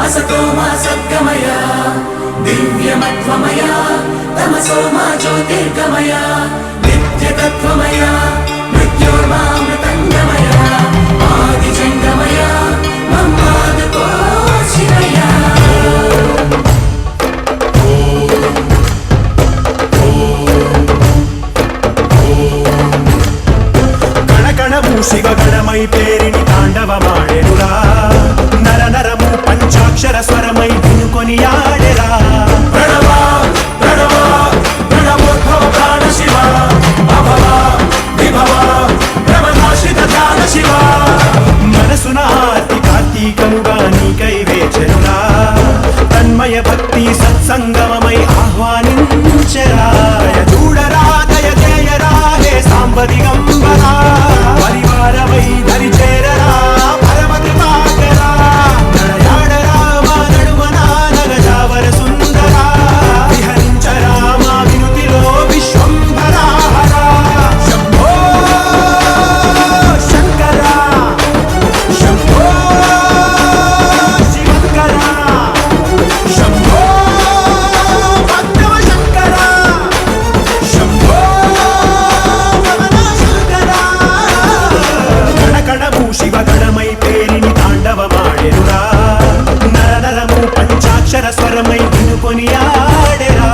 असतो मा सद्गमय दिव्यमत्वमय तमसो मा ज्योतिर्गमय नित्यतत्त्वमय मृत्योर्मामृतङ्गमय आदिजङ्गमय मम्मादको शिवय శివగణమై పేరిని తాండవమాడెనురా నర నరము పంచాక్షర స్వరమై వినుకొని ఆడెరా ప్రణవ ప్రణవ ప్రణవోద్భవ ప్రాణ శివ అభవ విభవ బ్రహ్మనాశిత ధ్యాన శివ మనసున ఆర్తి కార్తీకముగా నీకై వేచెనురా తన్మయ భక్తి సత్సంగమమై ఆహ్వానించెరా చూడరా దయ చేయరా హే సాంబ దిగంబరా పరివారమై దరి చేరరా పరమ కృపాకరా నడయాడరా మా నడుమన నగజావర సుందరా విహరించరా మా వినుతిలో విశ్వంభరా హరా శంభో శంకరా శంభో శివంకరా శంభో భక్తవ శంకరా శంభో శివగణమై పేరిని తాండవమాడెనురా నర నరము పంచాక్షర స్వరమై వినుకొని ఆడెరా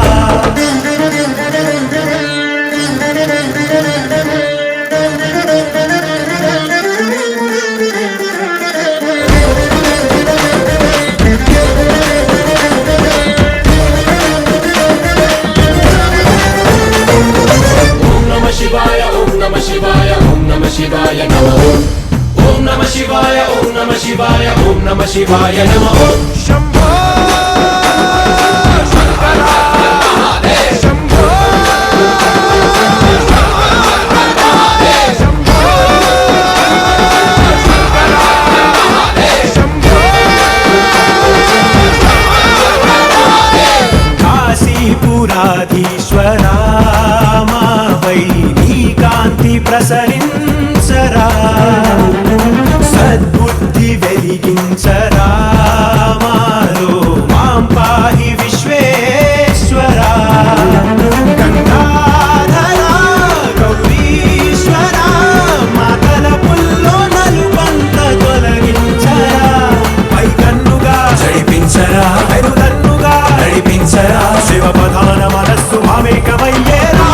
ఓం నమః శివాయ ఓం నమః శివాయ ఓం నమః శివాయ నమః ఓం నమః శివాయ ఓం నమః శివాయ ఓం నమః శివాయ నమః శంభో శంకర శంభో శంభో శంకర శంభో కాశీపురాధీశ్వరా మాపై నీ కాంతి ప్రసరించరా సద్బుద్ధి వెలిగించరా మాలో మాం పాహి విశ్వేశ్వరా గంగాధరా గౌరీశ్వరా మాతల పుల్లో నలుపంత తొలగించరా పైకన్నుగా జడిపించరా పెరుదన్నుగా నడిపించరా శివ ప్రధాన మనస్సు మామేకమయ్యేరా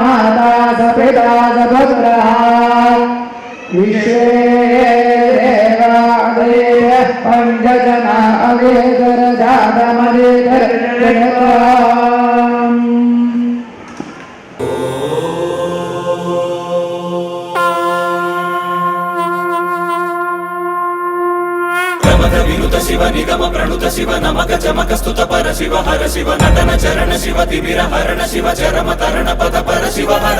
माता सपिता सपुत्रः विश्वे देवादेव पञ्चजना अवेदर जातमवेदर जगताम् प्रमद विनुत शिव निगम प्रणुत शिव नमक चमक स्तुत पर शिव हर शिव नटन चरण शिव तिमिर हरण शिव चरम तरण पद पर शिव हर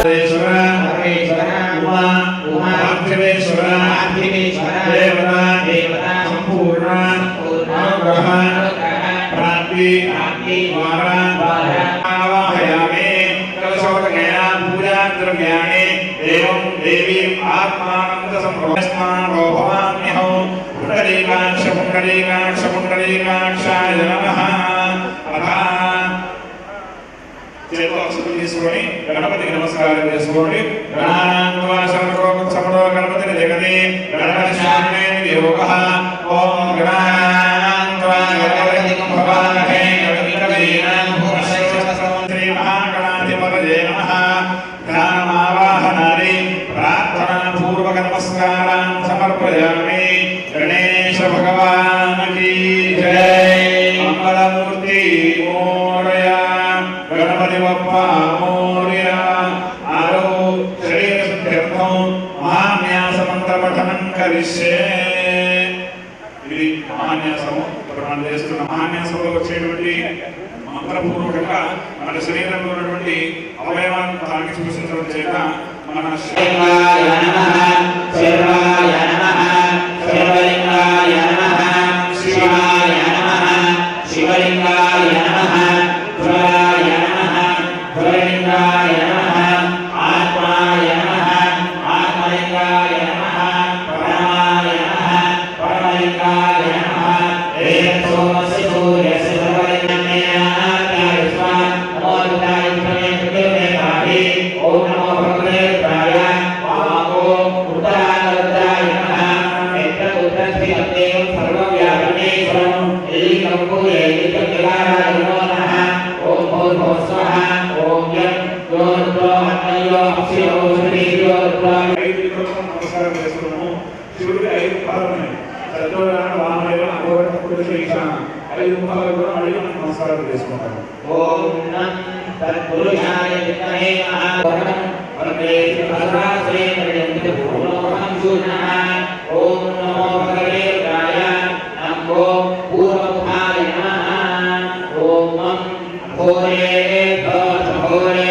पुण्डरीकाक्षाय नमः తీసుకొని గణపతికి నమస్కారం చేసుకోండి గణపతి జగతి గణపతి శాంతే యోగః ఓం శ్రీ మహాగణాధిపతయే నమః ధ్యానమావాహనాని ప్రార్థనాపూర్వక నమస్కారం సమర్పయామి గణేశ భగవాన్ కీ జై మంగళమూర్తి మోరయా गणपति बप्पा मोरया आरो शरीर शुद्ध्यर्थं महान्यास मंत्र पठनं करिष्ये ఇది మహాన్యాసము మనం చేస్తున్న మహాన్యాసంలో వచ్చేటువంటి మంత్రపూర్వకంగా మన శరీరంలో ఉన్నటువంటి అవయవాలను తాకి స్పృశించడం చేత మన శివాయ నమః శివాయ నమః శివలింగాయ నమః శివాయ నమః శివలింగాయ నమః శివుడికి 5 ముఖాలు ఉన్నాయి. సత్యనారాయణ వామదేవ అఘోర పురుష ఈశాన 5 ముఖాలు కూడా మళ్ళీ మనం నమస్కారం చేసుకుంటాం. ఓం నం తత్పురుషాయ విద్మహే మహావరం వరదే సహస్రాశ్రే నమః పూర్ణోహం శూన్యః ఓం నమో భగవతే రుద్రాయ నమో పూర్వముఖాయ నమః ఓం మం భోరే భోరే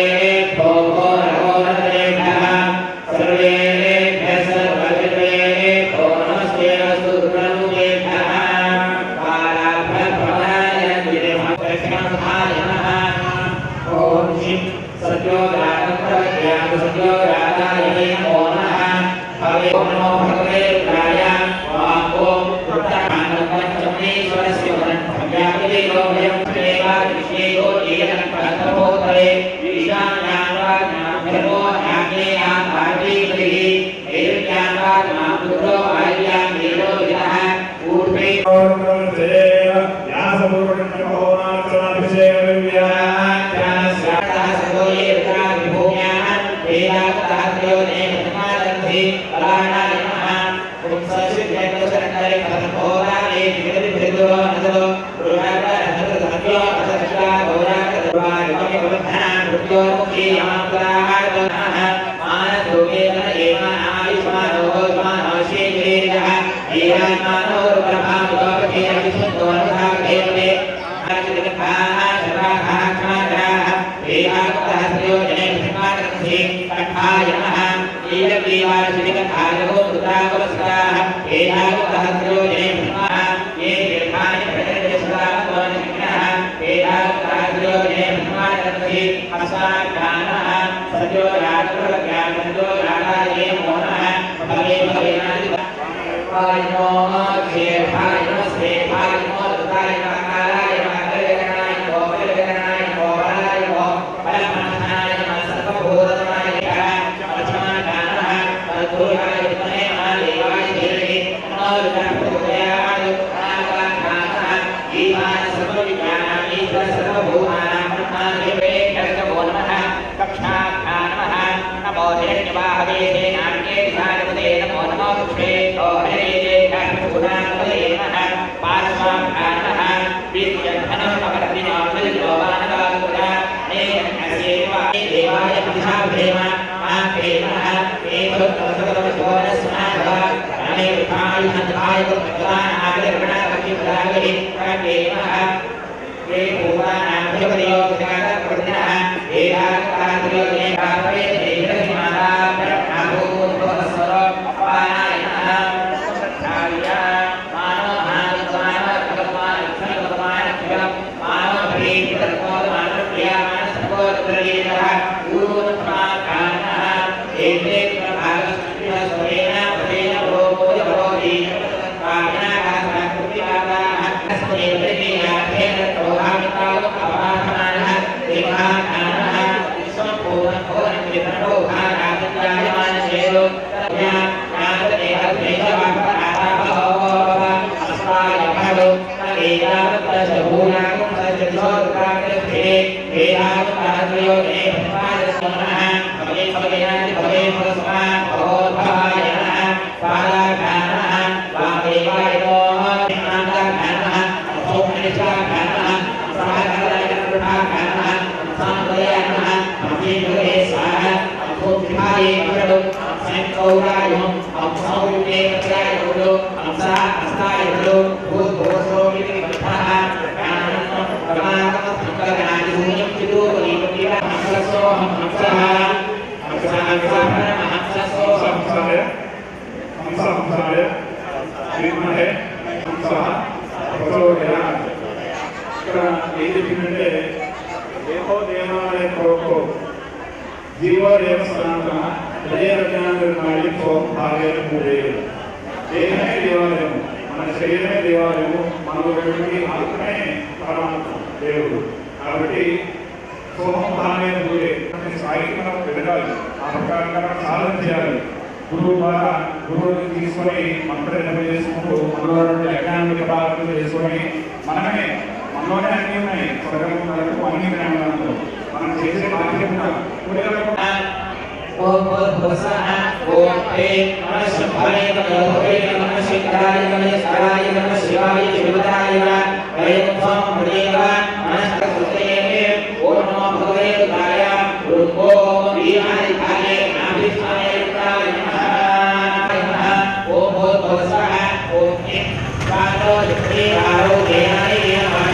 జీవోదేవ సనాతన దేహమే దేవాలయం, మన శరీరమే దేవాలయము, మనలో ఆత్మే పరమాత్మ దేవుడు. కాబట్టి సోహం భావమైన పూజే స్థాయికి మనం ఎదగాలి, ఆ ప్రకారంగా మనం సాధన చేయాలి. గురువు ద్వారా గురువుని తీసుకొని మంత్రం చేసుకుంటూ మనలో యజ్ఞాన్ని ప్రారంభం చేసుకొని మనలోనే అన్నీ ఉన్నాయి. స్వర్గం వరకు అన్ని జ్ఞానాలు మనం చేసే బాధ్యత ఓం భూర్భువస్సః ఓం హ్రీం నమః శంభాయ నమః నమః శంకరాయ నమః శివాయ నమః శివాయ శివదాయ నమః వైకుంఠం హృదయ మనస్తృతయే ఓం నమో భగవతే రుద్రాయ ఓం వీరాయ నాభిస్థాయ నమః ఓం భూర్భువస్సః ఓం హ్రీం వాదో శ్రీ ఆరోగ్యాయ నమః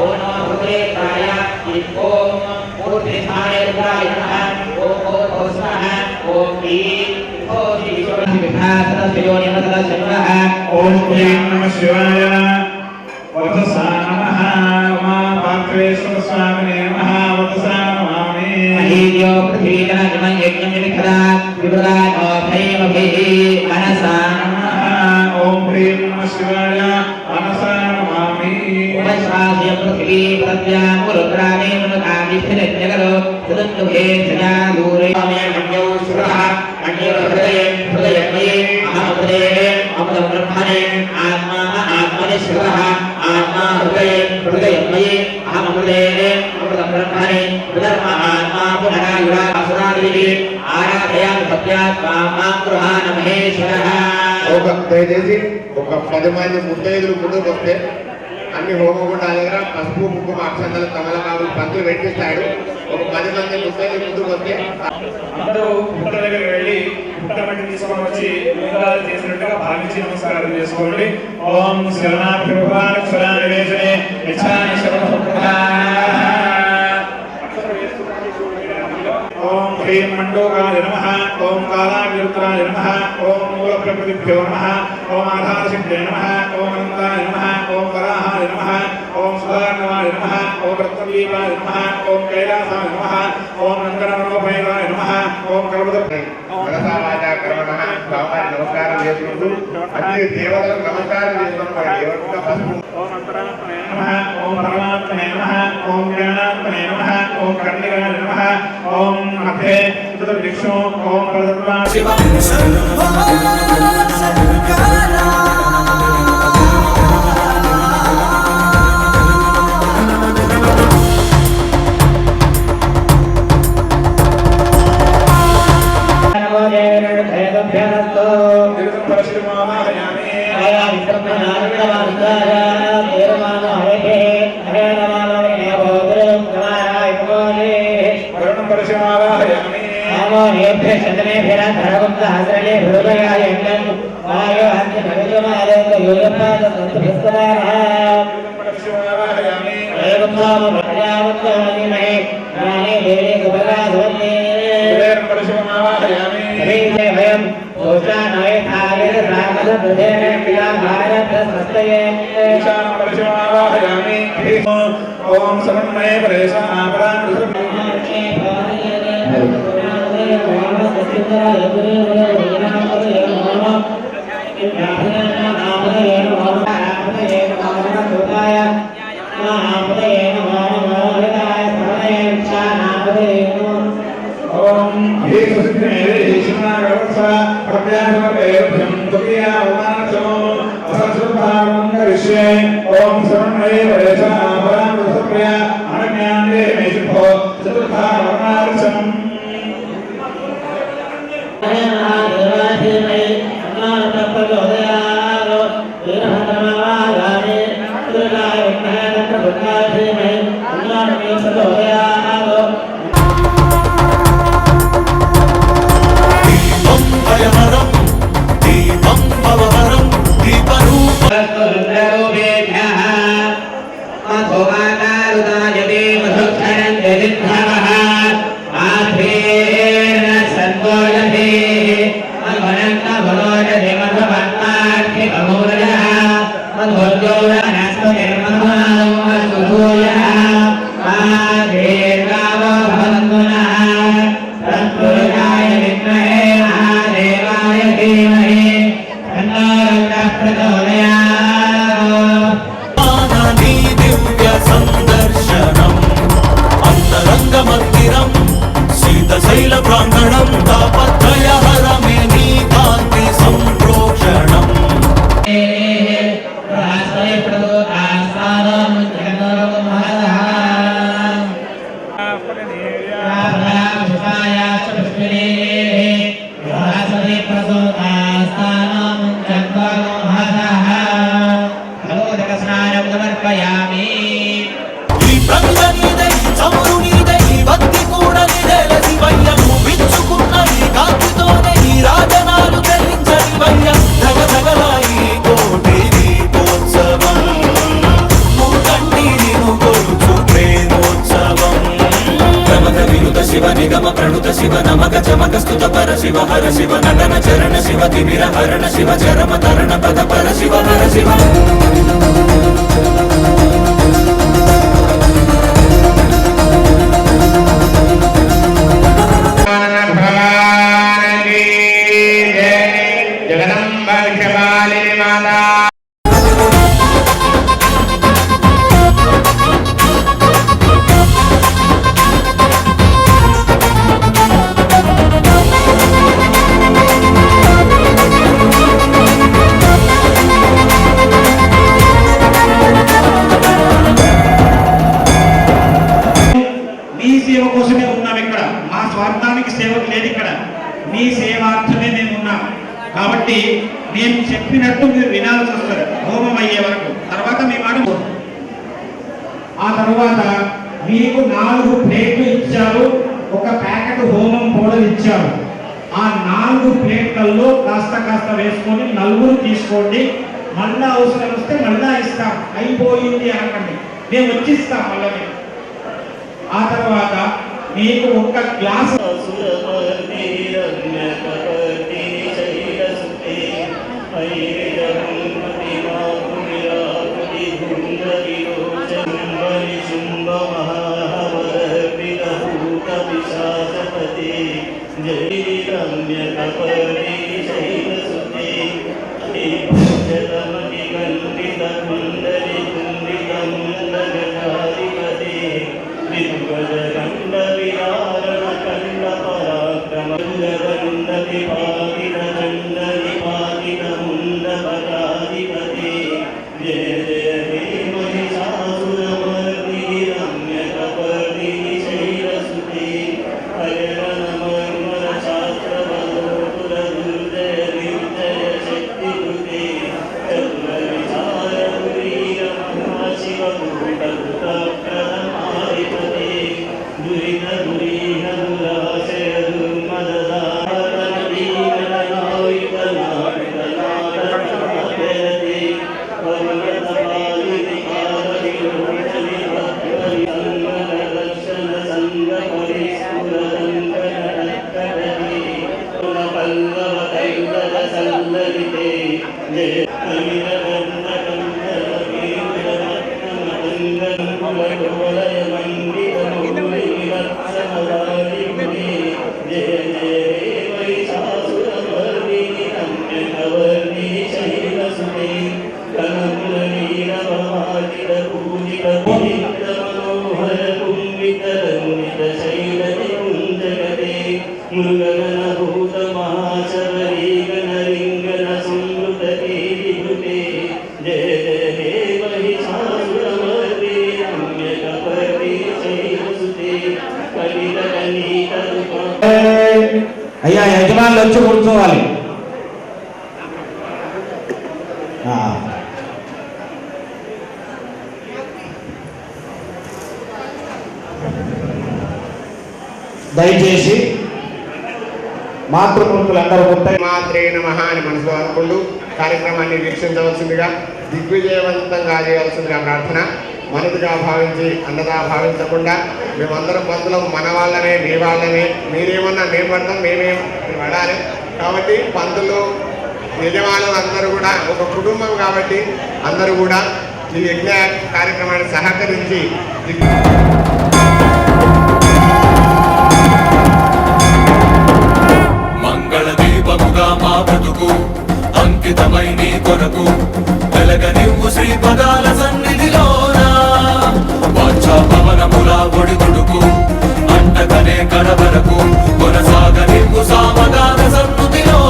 ఓం నమో భగవతే రుద్రాయ ఓం ఓం హ్రీం నమః శివాయ వదసా నమః ఉమా పాత్రేశ్వర స్వామినే నమః వదసా నమామి అహీయో పృథ్వీజన యజ్ఞం విఖరా విదురానో భైమభిః మనసా నమః ఓం హ్రీం నమః శివాయ మనసా నమామి ఉపశ్వాస్య పృథివీ ప్రత్యాము రుద్రాణి మనుకామిభిరజ్ఞగలో సుదంతుభే సజా దూరే మన్యో సురః మన్యో హృదయమయే అహమృతే అమృతం బ్రహ్మణే ఆత్మా ఆత్మని శివః ఆత్మా హృదయమయే అహమృతే అమృతం బ్రహ్మణే విధర్మ ఆత్మా పునరాయురా అసురాదివి ఆరాధయామి భక్త్యాత్మా మాం గృహాణ మహేశ్వరః. దయచేసి ఒక 10 మంది ముత్తైదులు ముందుకు వస్తే అన్ని హోమగుండాల దగ్గర పసుపు కుంకుమ అక్షంతలు కమలమాలు పంతులు పెట్టిస్తాడు. ఒక 10 మంది ముత్తైదులు ముందుకు వస్తే అందరూ పుట్ట దగ్గరికి వెళ్ళి పుట్ట మట్టి తీసుకొని వచ్చి లింగాలు చేసినట్టుగా భావించి నమస్కారం చేసుకోండి. ఓం శరణాభ్యుభాక్షరానివేశనే యచ్ఛామి శరణః. ఓం హ్రీం మండోకాయ నమః ఓం కాలాగ్నిరుద్రాయ నమః ఓం మూలప్రకృతిభ్యో నమః ఓం ఆధారసిద్ధే నమః ఓం అనంతాయ నమః ఓం వరాహాయ నమః ఓం సుధార్ణవాయ నమః ఓం రత్నదీపాయ నమః ఓం కైలాసాయ నమః ఓం నందనవనోభైరాయ నమః ఓం మనసావాచా కర్మణః స్వామివారికి నమస్కారం చేసుకుంటూ అన్ని దేవతలకు నమస్కారం చేసుకోండి. ఎవరికైనా పసుపు ఓం అంతరాత్మనే నమః ఓం పరమాత్మనే నమః ఓం జ్ఞానాత్మనే నమః ఓం కర్ణికాయ నమః ఓం అభే చతుర్దిక్షు ఓం ప్రదత్వా శివ ओम समन्वय ओम समन्वय शिव निगम प्रणुत शिव नमक चमक स्तुत पर शिव हर शिव नटन चरण शिव तिमिर हरण शिव चरम तरण पद पर शिव हर शिव जगदम्बा विषमालिनी माता మీ సేవార్థమే మేము ఉన్నాం కాబట్టి నేను చెప్పినట్టు మీరు వినాల్సి వస్తుంది హోమం అయ్యే వరకు. తర్వాత మీ మాట ఆ తర్వాత మీకు 4 ప్లేట్లు ఇచ్చారు, ఒక ప్యాకెట్ హోమం పౌడర్ ఇచ్చారు. ఆ 4 ప్లేట్లలో కాస్త కాస్త వేసుకొని 4 తీసుకోండి. మళ్ళా అవసరం వస్తే మళ్ళా ఇస్తాం, అయిపోయింది అనకండి, మేము వచ్చిస్తాం మళ్ళీ. ఆ తర్వాత మీకు ఒక గ్లాస్ शक्ति मृगगणभूतमहाशबरीगणरिङ्गन संवृतकेलिभृते जय जय हे महिषासुरमर्दे रम्यकपर्दे शैलसुते कलितकनीतरूप అయ్యా యజమానులు వచ్చి కూర్చోవాలి. దయచేసి మాతృమూర్తులందరూ మాత్రే నమః అని మనసులో అనుకుంటూ కార్యక్రమాన్ని వీక్షించవలసిందిగా దిగ్విజయవంతంగా చేయవలసిందిగా ప్రార్థన. మనదిగా భావించి అన్నదా భావించకుండా మేమందరం బంధువులం, మన వాళ్ళమే, మీ వాళ్ళమే, మీరేమన్నా మేము పడతాం, మేమేం పడాలి. కాబట్టి పంతులు యజమానులు అందరూ కూడా ఒక కుటుంబం కాబట్టి అందరూ కూడా ఈ యజ్ఞ కార్యక్రమాన్ని సహకరించి మంగళ దీపముగా మా బ్రతుకు అంకితమై నీ కొరకు వెలగనివ్వు శ్రీపదాల సన్నిధిలోన వాంఛా పవనముల ఒడిదుడుకు అంటకనే కడవరకు కొనసాగనివ్వు సామగాన సన్నుతిలో.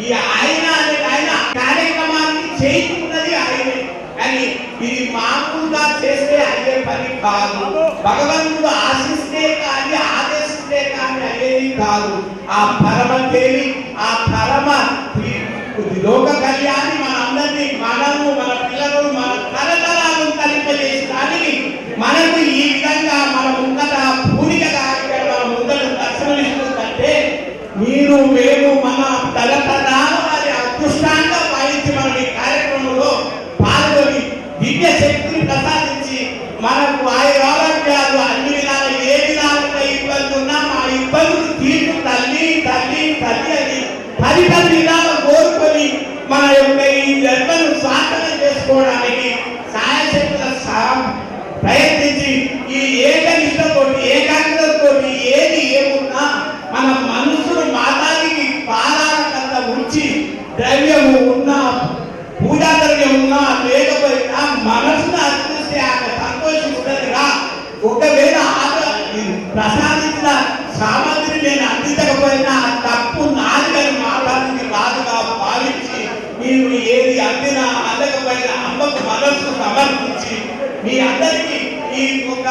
ఈ ఆయన అనే ఆయన కార్యక్రమాన్ని చేయించుకున్నది ఆయనే, కానీ ఇది మామూలుగా చేస్తే అయ్యే పని కాదు. భగవంతుడు ఆశిస్తే కానీ ఆదేశిస్తే కానీ అయ్యేది కాదు. ఆ పరమదేవి, ఆ పరమ లోక కళ్యాణి మనందరినీ, మనము, మన పిల్లలు, మన తరతరాలను కలిపజేసడానికి మనకు ఈ విధంగా మన ముందట పూనిక కార్యక్రమం ముందట దర్శనమిస్తుందంటే మీరు మేము మన తరతరాల వారి అదృష్టాంగా భావించి మనం ఈ కార్యక్రమంలో పాల్గొని దివ్య శక్తిని ప్రసాదించి మనకు ఆరోగ్యాలు అన్ని విధాలు ఏ విధాలుగా ఇబ్బంది ఉన్నా ఆ ఇబ్బందులు తీర్పు తల్లి తల్లి తల్లి అని 10 విధాలు కోరుకొని మన యొక్క ఈ జన్మను సాధన చేసుకోవడానికి సాయశక్తుల ప్రయత్నించి ఈ ఏకనిష్టతో ఏకాగ్రతతో ఏది ఏమున్నా మన మనసును మాతానికి పాదాల కన్నా ఉంచి ద్రవ్యము ఉన్నా, పూజా ద్రవ్యం ఉన్నా లేకపోయినా మనసును అర్పిస్తే ఆమె సంతోషిస్తుందిగా. ఒకవేళ ప్రసాదించిన సామగ్రి నేను అందించకపోయినా తప్పు నాలుగని మాతానికి రాదుగా భావించి మీరు ఏది అందినా అందకపోయినా అమ్మకు మనస్సు సమర్పించి మీ అందరికీ ఈ ఒక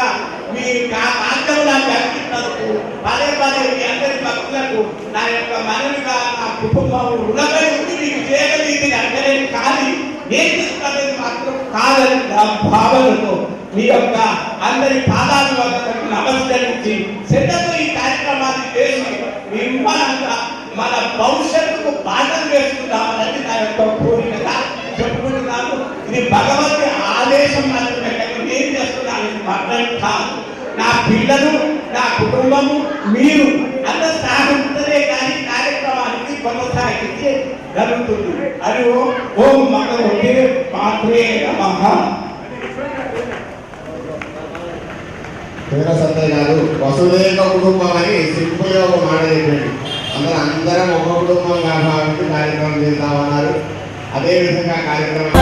మీ కార్యక్రమాన్ని అర్పిస్తున్నందుకు పదే పదే మీ అందరి భక్తులకు నా యొక్క మనవిగా నా కుటుంబం రుణపడి ఉండి మీకు చేయగలిగింది అంటే కానీ నేను తీసుకునేది మాత్రం కాదని భావనతో మీ యొక్క అందరి పాదాల వద్ద నమస్కరించి శ్రద్ధతో ఈ కార్యక్రమాన్ని చేసి విమానంగా మన భవిష్యత్తుకు బాటలు వేసుకుందామని నా యొక్క కోరికగా చెప్పుకుంటున్నాను. ఇది భగవంతుడి ఆదేశం మాత్రమే, నేను చేస్తున్నాను మాత్రమే కాదు. నా పిల్లలు, నా కుటుంబము, మీరు అందరూ సాగుతుందే కానీ కార్యక్రమానికి కొనసాగించి జరుగుతుంది. అది ఓం భగవతే మాత్రే నమః. సంతయ్య గారు వసుదేవ కుటుంబం అని సింపుల్ గా ఒక మాట చెప్పండి. అందరం ఒక కుటుంబంగా భావించి కార్యక్రమం చేద్దామన్నారు. అదే విధంగా కార్యక్రమం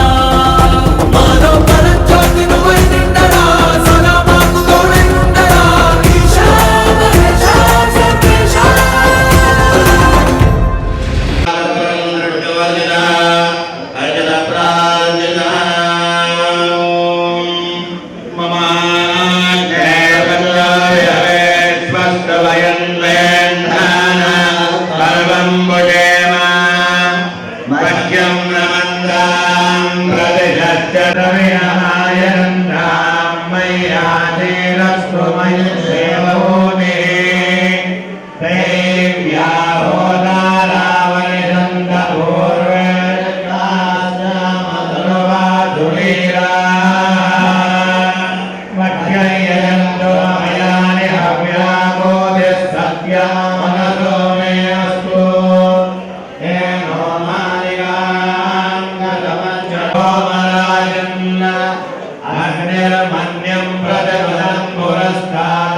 పురస్కార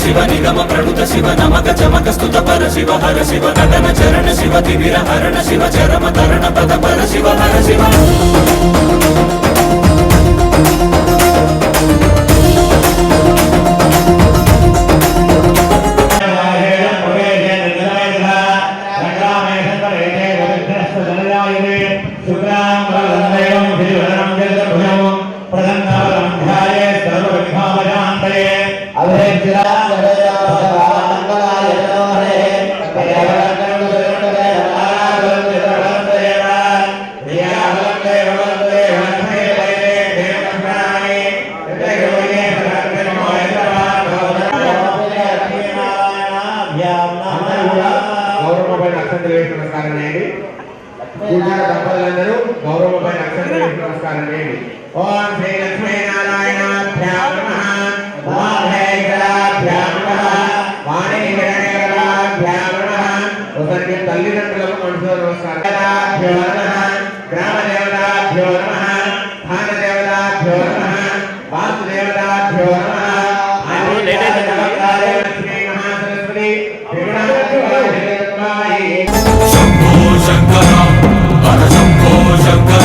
శివ నిగమ ప్రణుత శివ నమక చమక స్తుత పర శివ హర శివ నటన చరణ శివ తిమిర హరణ శివ చరమ తరణ పద పర శివ హర శివ గౌరవమైన అక్షంతలు వేసి నమస్కారం చేయండి. పూజార దంపతులందరూ గౌరవమైన అక్షంతలు వేసి నమస్కారం చేయండి. ఓం శ్రీ లక్ష్మీనారాయణాభ్యాం నమః. ఓం హేకరాభ్యాం నమః. వాణీకరణేకరాభ్యాం నమః. ఒకరికి తల్లిదండ్రులకు మనసులో నమస్కారం. గ్రామ దేవతాభ్యో నమః. ధాన దేవతాభ్యో నమః. వాస్తు దేవతాభ్యో నమః. శంభో శంకర హర శంభో శంకర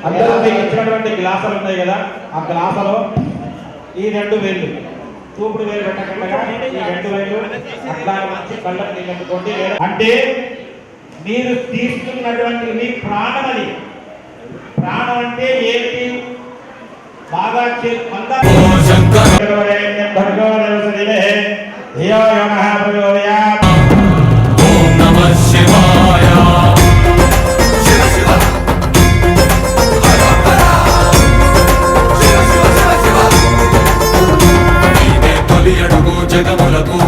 అందరూ ఇచ్చినటువంటి గ్లాసులు ఉంటాయి కదా, ఆ గ్లాసులో ఈ 2 వేళ్ళు చూపుడు వేలు పెట్టకుండా ఈ 2 వేలు అట్లా వచ్చి కళ్ళకు నీళ్ళుకోండి. అంటే మీరు తీసుకున్నటువంటి మీ ప్రాణం, అది ప్రాణం అంటే ఏంటి బాగా ఓం నమః శివాయ శివ శివ హర హర శివ శివ శివ శివ నీవే తొలి అడుగు జగములకు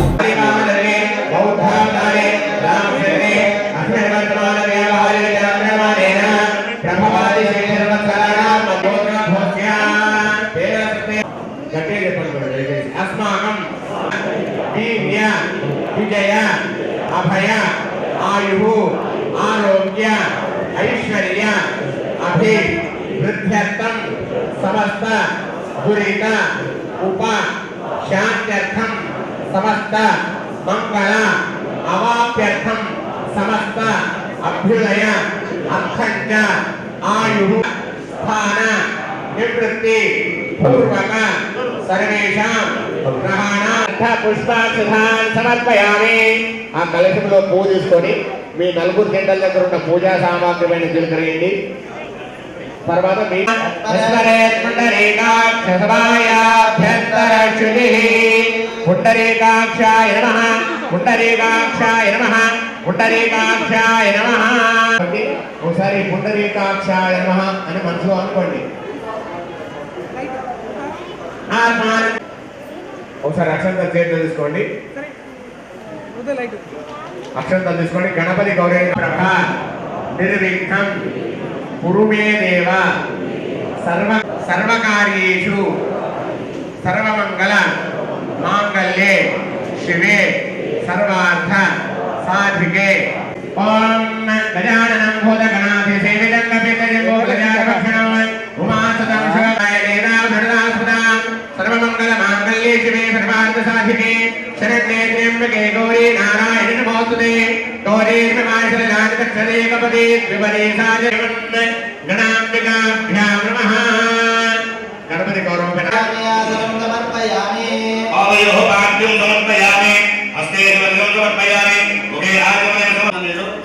अस्माकं वीर्य विजय अभय आयु आरोग्य ऐश्वर्य अभिवृद्ध्यर्थं समस्त दुरित उपशान्त्यर्थं समस्त मंगल अवाप्यर्थं समस्त अभ्युदय अर्थञ्च आयु स्थान निवृत्ति पूर्वक सर्वेषां ग्रहाणां पुष्पाक्षतान् समर्पयामि. ఆ కలశంలో పూజ తీసుకొని మీ నలుగురు జంటల దగ్గర ఉన్న పూజా సామాగ్రి పైన చిలకరేయండి. తర్వాత మీ పుండరీకాక్షాయ నమః పుండరీకాక్షాయ నమః పుండరీకాక్షాయ నమః. ఒకసారి పుండరీకాక్షాయ నమః అని మనసులో అనుకోండి. ఒకసారి అక్షంతలు చేతులు తీసుకోండి. అక్షంతలు తీసుకోండి. గణపతి గౌరీ ప్రభ నిర్విఘ్నం కురుమే దేవ సర్వకార్యేషు సర్వమంగళ మాంగళ్యే శివే సర్వార్థ సాధికే. ఓం గజాననం భూతగణాధి సేవితం కపితజంబో గజానభక్షణం ఉమాసతం శివాయ దేవాధృతాస్పదాం సర్వమంగళ మాంగళ్యే శివే సర్వార్థ సాధికే. శరణ్యే త్ర్యంబకే గౌరీ నారాయణి నమోస్తుతే. గౌరీర్నమాశలలాజకక్షదే కపదే త్రిపదేశాయ గణాంబికాభ్యాం నమః. గణపతి గౌరవం సమర్పయామి. ఆవయోః పాద్యం సమర్పయామి. హస్తే వజ్రం సమర్పయామి. ఒకే ఆగమన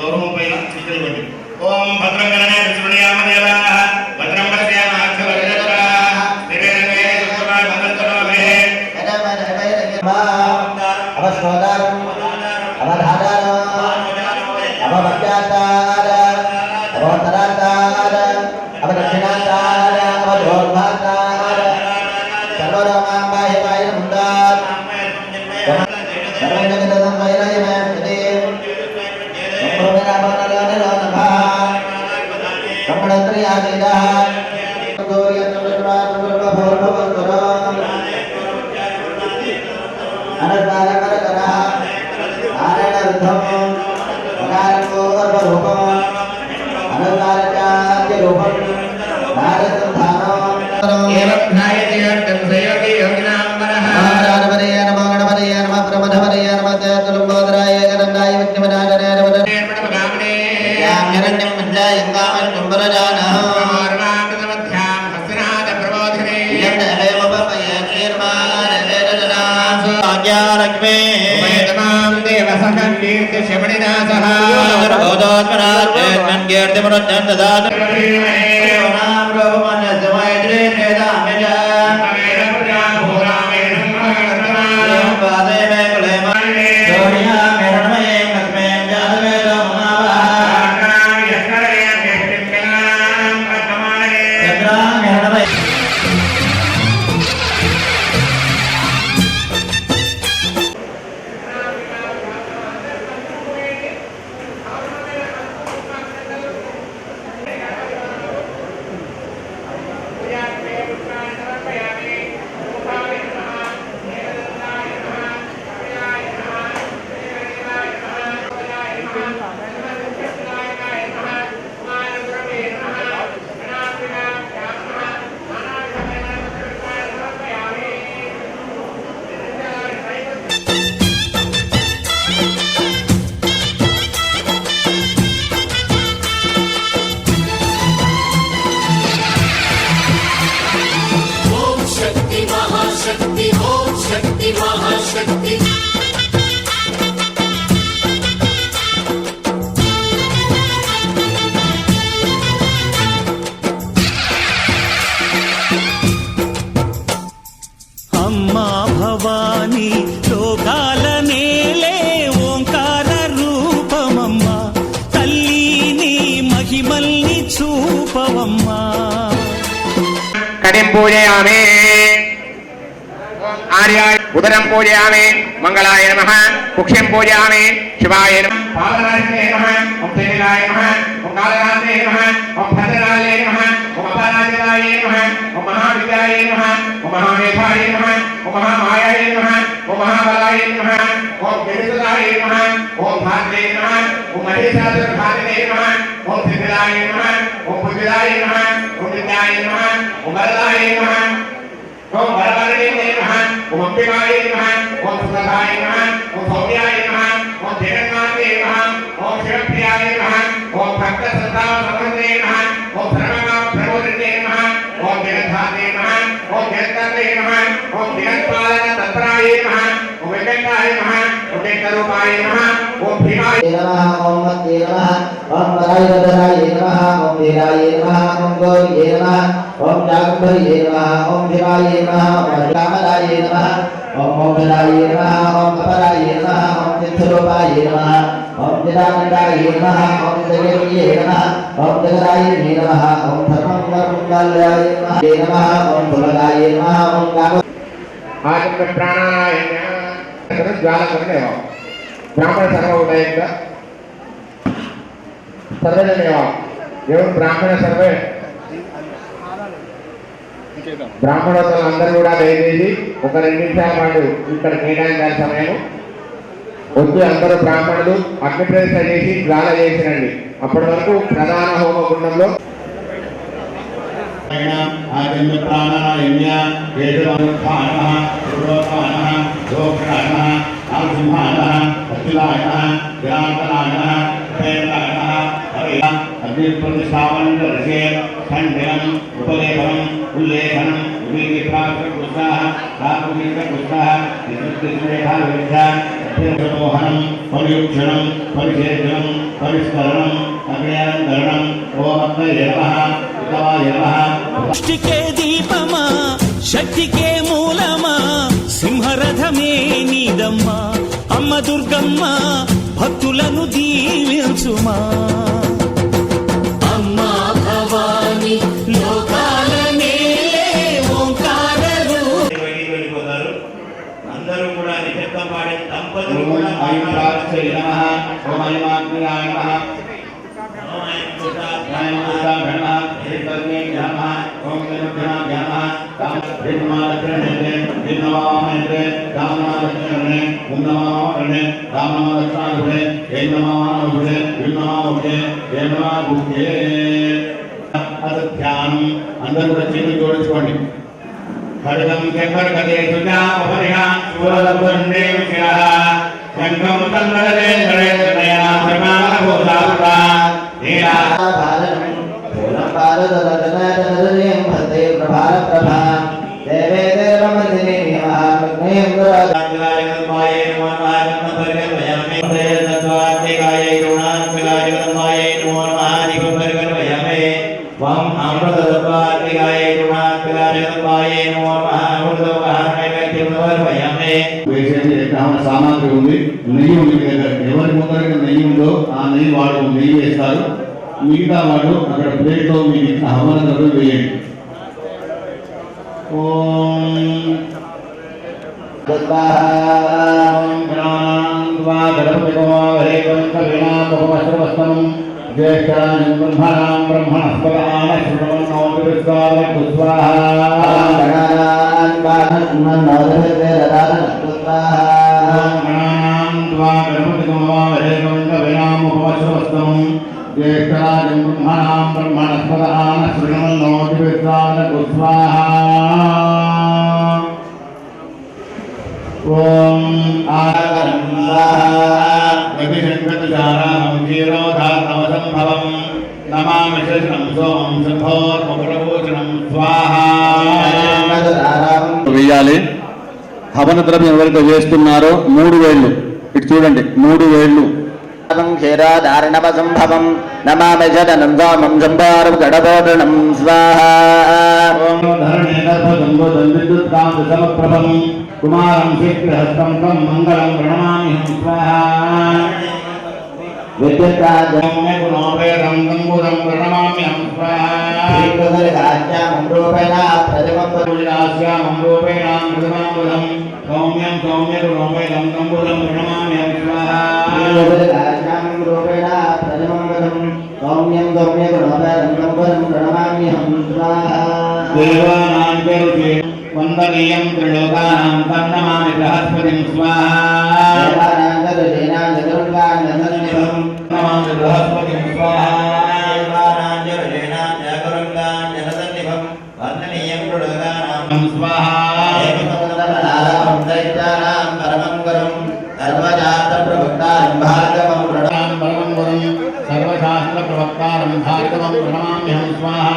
గౌరవం పైన స్వీకరించండి. ఓం భద్రం గణనే విష్ణుయామ దేవాః భద్రం పశ్యామ అక్షరజరాః దివేనమే సుఖమాయ భద్రతనోమే అవశ్వదారం అవధారం అమ్మా భవానీ లోకాల నేలే ఓంకార రూపమమ్మా తల్లి నీ మహిమల్ని చూపవమ్మా కడిం పూజయామి ఆర్యాయ ఉదరం పూజయామి మంగళాయ నమః కుక్షం పూజయామి శివాయ నమః పాదరాజే నమః ఓం శైలాయ నమః ఓం కాళరాజే నమః ఓం భద్రరాజే నమః ఓం అపరాజితాయ నమః ఓం మహావిద్యాయ నమః ఓం మహామేధాయ నమః ఓం మహామాయాయ నమః ఓం మహాబలాయ నమః ఓం గిరిజాయ నమః ఓం భాగ్యే నమః ఓం మహేశాసుర భాగ్యే నమః ఓం సిద్ధిదాయ నమః ఓం బుద్ధిదాయ నమః ఓం విద్యాయ నమః ఓం వరదాయ నమః ఓం వరవరణే నమః ఓం అంబికాయ నమః ఓం సుధాయ నమః ఓం సౌమ్యాయ నమః ఓం జగన్మాతే నమః ఓం శివప్రియాయ నమః ఓం భక్త శ్రద్ధా సమన్వే నమః ఓం సర్వకామ ప్రబోధినే నమః ఓం జగద్ధాతే నమః ఓం జగత్కర్తే నమః ఓం జగత్పాలన తత్రాయ నమః ఓం వెంకటాయ నమః ఓం వెంకటరూపాయ నమః ఓం భీమాయ नमः ओम मत्ते नमः ओम परायतराय नमः ओम वीराय नमः ओम गौरीये नमः ओम जागंधर्ये नमः ओम शिवाय नमः ओम रामदाय नमः ओम मोक्षदाय नमः ओम अपराय नमः ओम चित्तरूपाय नमः ओम चिदानंदाय नमः ओम जगदीये नमः ओम जगदाय नमः ओम धर्ममंगलाय नमः ओम फलदाय नमः ओम काम आजम प्राणाय नमः ज्वाला करने हो ब्राह्मण सर्व उदयंगा सर्वजनेवा एवं ब्राह्मण सर्वे బ్రాహ్మణోత్తరులు అందరూ కూడా దయచేసి ఒక 2 నిమిషాల పాటు ఇక్కడ కేటాయించాల్సిన సమయం వచ్చి అందరూ బ్రాహ్మణులు అగ్ని ప్రవేశ చేసి జ్వాల చేసినండి. అప్పటి వరకు ప్రధాన హోమకుండంలో ఉల్లేఖనం మోహనం పరియుక్షణం పరిశేషణం పరిష్కరణం అగ్నియంకరణం సృష్టికే దీపమా శక్తికే మూలమా సింహరథమే నీదమ్మా అమ్మ దుర్గమ్మ భక్తులను దీవించుమా అమ్మా భవాని లోకాల నేలే ఓంకార వెళ్ళిపోతారు. అందరూ కూడా నిశ్శబ్దం పాడే దంపతులు కూడా అందరూ కూడా చేతులు జోడించుకోండి. ఖడ్గం శంకరగదే సుజాపరిహా శూలపుండే విషయః శంఖం సంగదే నరేంద్రయా ప్రమాణభూతాపురా నీలా భారతం పూలం భారతరత్నదయం భతే ప్రభార ప్రభా దేవే దేవమదినే మహామగ్నేయం మాయే నమః పరిగణయామి తత్వాత్మికాయ గుణాత్మికాయ మాయే నమః పరిగణయామి వం అమృతత్వాత్మికాయ గుణాత్మికాయ మాయే నమః సామాగ్రి ఉంది, నెయ్యి ఉంది. ఎవరి ముందర నెయ్యి ఉందో ఆ నెయ్యి వాడు నెయ్యి వేస్తారు. మిగతా వాడు అక్కడ ప్లేట్లో మీకు ఇచ్చిన హవన ద్రవ్యం వేయండి. వేయాలి. హవన ద్రవ్యం ఎవరైతే వేస్తున్నారో 3 వేళ్ళు ఇటు చూడండి, 3 వేళ్ళు క్షీరాధారణపసంభవం నమామి జననం సామం సంభారం గడబోధనం స్వాహా కుమారం శీఘ్రహస్తం తం మంగళం ప్రణమామి స్వాహా విద్యుత్రాజంబుధం ప్రణమామి రూపేణ ప్రథమం సౌమ్యం సౌమ్యం సంబుధం ప్రణమామి రూపేణ ప్రథమం సౌమ్యం సౌమ్యం ప్రణమామ్యహం వందనీయం త్రిలోకానాం తన్నమామి బృహస్పతిం స్వాహా నమామి బృహస్పతిం స్వాహా సర్వశాస్త్ర ప్రవక్తారం భార్గవం ప్రణమామ్యహం స్వాహా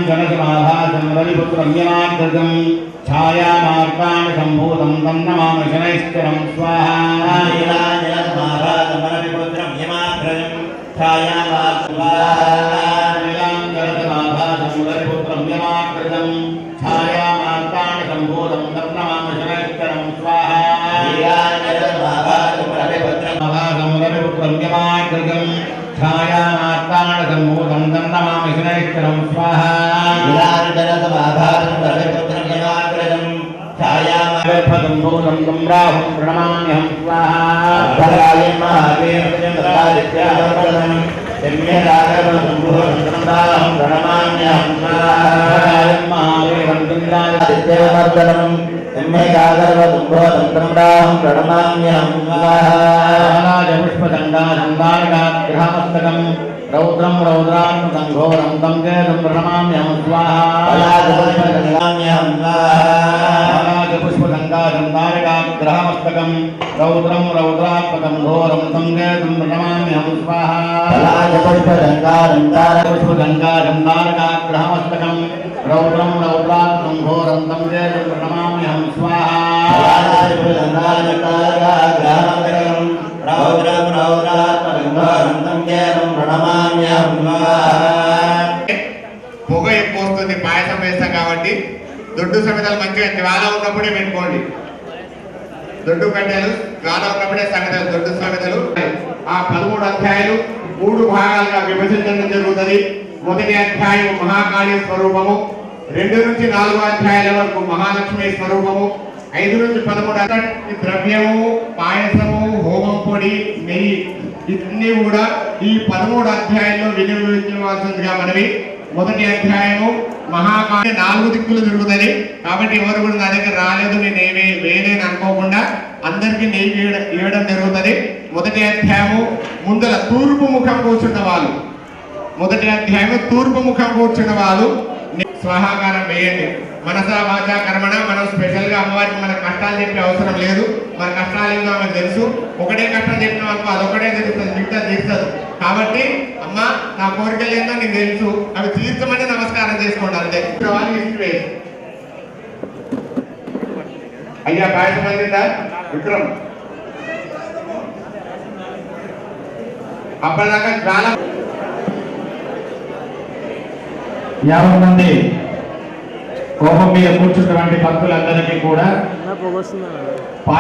జనసమాభాసం రవిపుత్రం యమాగ్రజం ఛాయామార్కాణ సంభూతం తం నమామి శనైశ్చరం స్వాహా ప్రణమామ్యహం పుష్పదండాదండారకాగ్రహమస్తకం రౌద్రం రౌద్రాత్మకం ఘోరం తం కేతం ప్రణమామ్యహం పుష్పదండాదండారకాగ్రహమస్తకం రౌద్రం రౌద్రాత్మకం ఘోరం తం కేతం ప్రణమామ్యహం పుష్పదండాదండారకాగ్రహమస్తకం రౌద్రం రౌద్రాత్మకం ఘోరం తం కేతం ప్రణమామ్యహం పొగ ఎక్కువ వస్తుంది, పాయసం వేస్తాం కాబట్టి దొడ్డు సమితలు మంచిగా జ్వాల ఉన్నప్పుడే పెట్టుకోండి. దొడ్డు కట్టెలు జ్వాల ఉన్నప్పుడే సంగతులు దొడ్డు సమితలు. ఆ 13 అధ్యాయాలు 3 భాగాలుగా విభజించడం జరుగుతుంది. మొదటి అధ్యాయం మహాకాళి స్వరూపము, 2 నుంచి 4 అధ్యాయాల వరకు మహాలక్ష్మి స్వరూపము, 5 నుంచి 13 ద్రవ్యము, పాయసము, హోమం పొడి, నెయ్యి ఇవన్నీ కూడా ఈ 13 అధ్యాయంలో వినియోగించవలసిందిగా మనవి. మొదటి అధ్యాయము మహాకాళి 4 దిక్కులు తిరుగుతుంది కాబట్టి ఎవరు కూడా నా దగ్గర రాలేదు, నేను ఏమీ వేయలేని అనుకోకుండా అందరికీ నెయ్యి ఇవ్వడం జరుగుతుంది. మొదటి అధ్యాయము ముందర తూర్పు ముఖం కూర్చున్న వాళ్ళు, మొదటి అధ్యాయము తూర్పు ముఖం కూర్చున్న వాళ్ళు స్వాహాకారం వేయండి. మనసా వాచా కర్మణ. మనం స్పెషల్ గా అమ్మవారికి మన కష్టాలు చెప్పే అవసరం లేదు. మన కష్టాలు ఏందో ఆమెకు తెలుసు. ఒకటే కష్టం చెప్పిన అనుకో అదొకటే తెలుస్తుంది, మిగతా తీర్చదు. కాబట్టి అమ్మ నా కోరికలు ఏందో నీకు తెలుసు, అవి తీర్చమని నమస్కారం చేసుకోండి అంతే. అయ్యా పాయసం అందిందా విక్రమ్? అప్పటిదాకా చాలా 50 మంది కోపం మీద కూర్చున్నటువంటి భక్తులందరికీ కూడా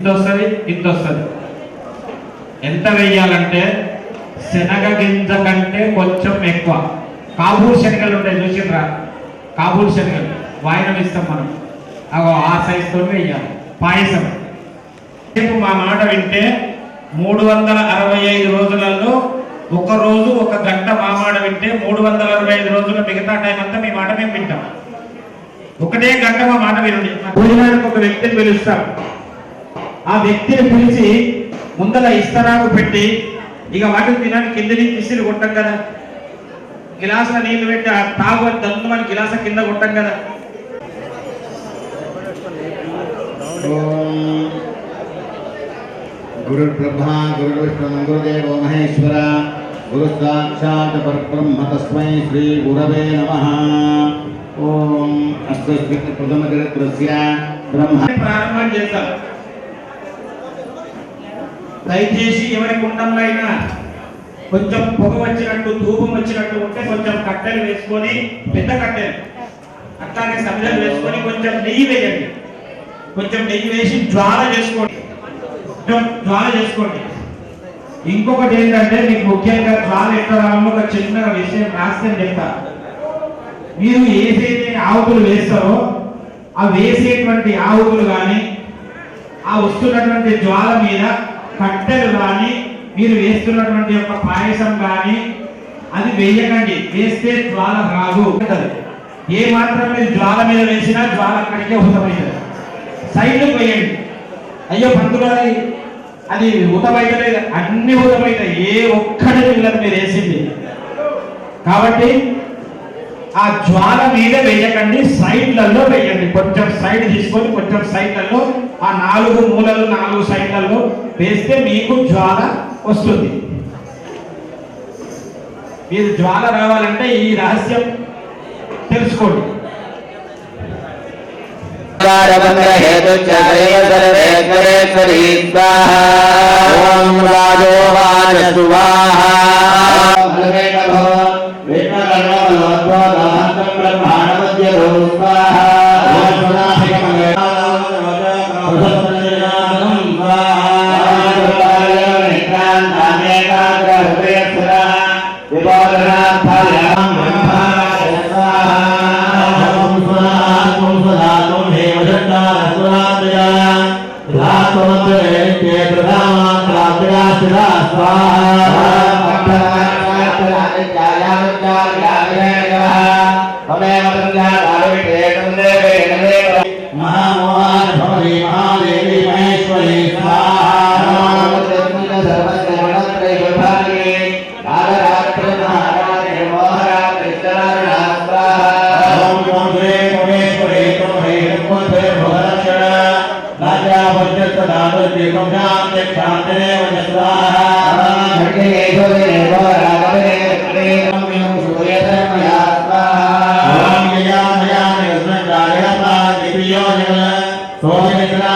వస్తుంది, ఇంత వస్తుంది. ఎంత వెయ్యాలంటే శనగ గింజ కంటే కొంచెం ఎక్కువ. కాబూల్ శనగలు ఉంటాయి చూసిరా, కాబూల్ శనగలు వాయినం ఇస్తాం మనం, ఆ సైజుతో వెయ్యాలి. పాయసం రేపు మా మాట వింటే 365 రోజులలో ఒక రోజు 1 గంట మా మాట వింటే 365 రోజుల మిగతా టైం అంతా మీ మాట మేము వింటాం. ఒకటే గంట మా మాట వినండి. భోజనానికి ఒక వ్యక్తిని పిలుస్తాం. ఆ వ్యక్తిని పిలిచి ముందర ఇస్తరాకు పెట్టి ఇక వాటిని తినడానికి కింద నుంచి ఇసిరి కొట్టాం కదా, గిలాసుల నీళ్లు పెట్టి ఆ తాగు అని దంతమని గిలాస కింద కొట్టాం కదా. గురు బ్రహ్మా గురు విష్ణు గురుదేవో మహేశ్వర గురు సాక్షాత్ పరబ్రహ్మ తస్మై శ్రీ గురవే నమః. ఓం అస్య ప్రథమ చరిత్రస్య బ్రహ్మ ప్రారంభం చేద్దాం. దయచేసి ఎవరి కుండంలో అయినా కొంచెం పొగ వచ్చినట్టు ధూపం వచ్చినట్టు ఉంటే కొంచెం కట్టెలు వేసుకొని, పెద్ద కట్టెలు అట్లానే సబ్జలు వేసుకొని కొంచెం నెయ్యి వేయండి. కొంచెం నెయ్యి వేసి జ్వాల చేసుకోండి. ఇంకొకటి ఏంటంటే మీకు ముఖ్యంగా జ్వాల ఎక్కడ రావాలో ఒక చిన్న విషయం రాస్తే చెప్తా. మీరు ఏదైతే ఆవుతులు వేస్తారో ఆ వేసేటువంటి ఆవుతులు కానీ ఆ వస్తున్నటువంటి జ్వాల మీద కట్టెలు కానీ మీరు వేస్తున్నటువంటి యొక్క పాయసం కానీ అది వేయకండి. వేస్తే జ్వాల రాదు. ఏ మాత్రం మీరు జ్వాల మీద వేసినా జ్వాల అక్కడికే ఉతమవుతుంది. సైడ్కి వేయండి. అయ్యో పంతులు అది ఉతమైతలేదు, అన్ని ఉతమవుతాయి. ఏ ఒక్కటి మిగిలిన మీరు వేసింది. కాబట్టి ఆ జ్వాల మీద వేయకండి, సైడ్లలో వేయండి. కొంచెం సైడ్ తీసుకొని కొంచెం సైడ్లలో ఆ 4 మూలలు 4 సైడ్లలో వేస్తే మీకు జ్వాల వస్తుంది. మీరు జ్వాల రావాలంటే ఈ రహస్యం తెలుసుకోండి. Soalnya